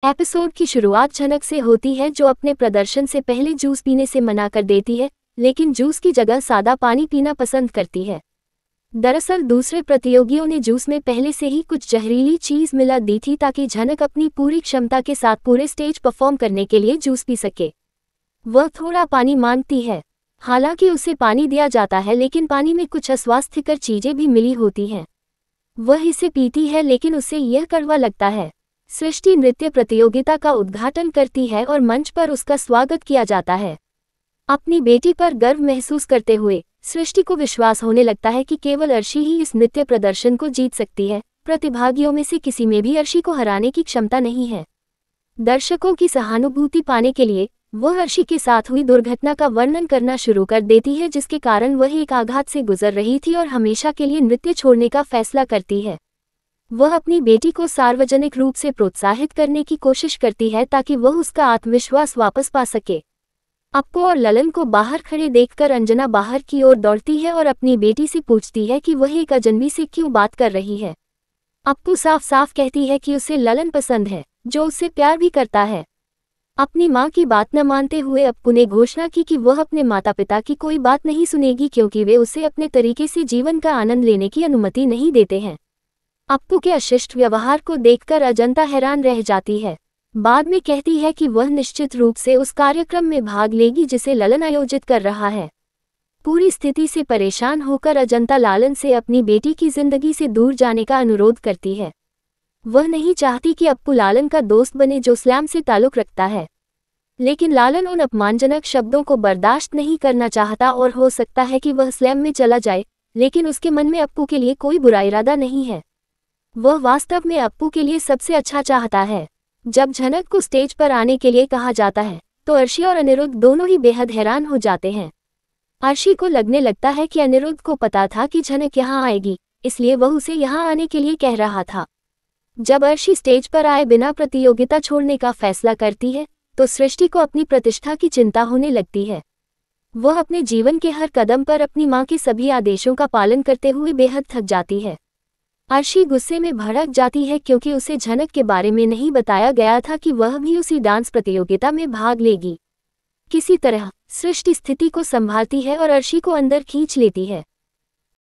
Episode की शुरुआत झनक से होती है, जो अपने प्रदर्शन से पहले जूस पीने से मना कर देती है, लेकिन जूस की जगह सादा पानी पीना पसंद करती है। दरअसल दूसरे प्रतियोगियों ने जूस में पहले से ही कुछ जहरीली चीज मिला दी थी ताकि झनक अपनी पूरी क्षमता के साथ पूरे स्टेज परफॉर्म करने के लिए जूस पी सके। वह थोड़ा पानी मांगती है। हालांकि उसे पानी दिया जाता है, लेकिन पानी में कुछ अस्वास्थ्यकर चीजें भी मिली होती हैं। वह इसे पीती है, लेकिन उसे यह कड़वा लगता है। सृष्टि नृत्य प्रतियोगिता का उद्घाटन करती है और मंच पर उसका स्वागत किया जाता है। अपनी बेटी पर गर्व महसूस करते हुए सृष्टि को विश्वास होने लगता है कि केवल अर्शी ही इस नृत्य प्रदर्शन को जीत सकती है। प्रतिभागियों में से किसी में भी अर्शी को हराने की क्षमता नहीं है। दर्शकों की सहानुभूति पाने के लिए वह अर्शी के साथ हुई दुर्घटना का वर्णन करना शुरू कर देती है, जिसके कारण वह एक आघात से गुजर रही थी और हमेशा के लिए नृत्य छोड़ने का फैसला करती है। वह अपनी बेटी को सार्वजनिक रूप से प्रोत्साहित करने की कोशिश करती है ताकि वह उसका आत्मविश्वास वापस पा सके। अप्पू और ललन को बाहर खड़े देखकर अंजना बाहर की ओर दौड़ती है और अपनी बेटी से पूछती है कि वह एक अजनबी से क्यों बात कर रही है। अप्पू साफ साफ कहती है कि उसे ललन पसंद है, जो उससे प्यार भी करता है। अपनी मां की बात न मानते हुए अप्पू ने घोषणा की कि वह अपने माता पिता की कोई बात नहीं सुनेगी, क्योंकि वे उसे अपने तरीके से जीवन का आनंद लेने की अनुमति नहीं देते हैं। अप्पू के अशिष्ट व्यवहार को देखकर अजंता हैरान रह जाती है। बाद में कहती है कि वह निश्चित रूप से उस कार्यक्रम में भाग लेगी जिसे ललन आयोजित कर रहा है। पूरी स्थिति से परेशान होकर अजंता लालन से अपनी बेटी की जिंदगी से दूर जाने का अनुरोध करती है। वह नहीं चाहती कि अप्पू लालन का दोस्त बने, जो स्लैम से ताल्लुक रखता है। लेकिन लालन उन अपमानजनक शब्दों को बर्दाश्त नहीं करना चाहता और हो सकता है कि वह स्लैम में चला जाए, लेकिन उसके मन में अप्पू के लिए कोई बुरा इरादा नहीं है। वह वास्तव में अप्पू के लिए सबसे अच्छा चाहता है। जब झनक को स्टेज पर आने के लिए कहा जाता है तो अर्शी और अनिरुद्ध दोनों ही बेहद हैरान हो जाते हैं। अर्शी को लगने लगता है कि अनिरुद्ध को पता था कि झनक यहाँ आएगी, इसलिए वह उसे यहाँ आने के लिए कह रहा था। जब अर्शी स्टेज पर आए बिना प्रतियोगिता छोड़ने का फैसला करती है तो सृष्टि को अपनी प्रतिष्ठा की चिंता होने लगती है। वह अपने जीवन के हर कदम पर अपनी मां के सभी आदेशों का पालन करते हुए बेहद थक जाती है। अर्शी गुस्से में भड़क जाती है, क्योंकि उसे झनक के बारे में नहीं बताया गया था कि वह भी उसी डांस प्रतियोगिता में भाग लेगी। किसी तरह सृष्टि स्थिति को संभालती है और अर्शी को अंदर खींच लेती है।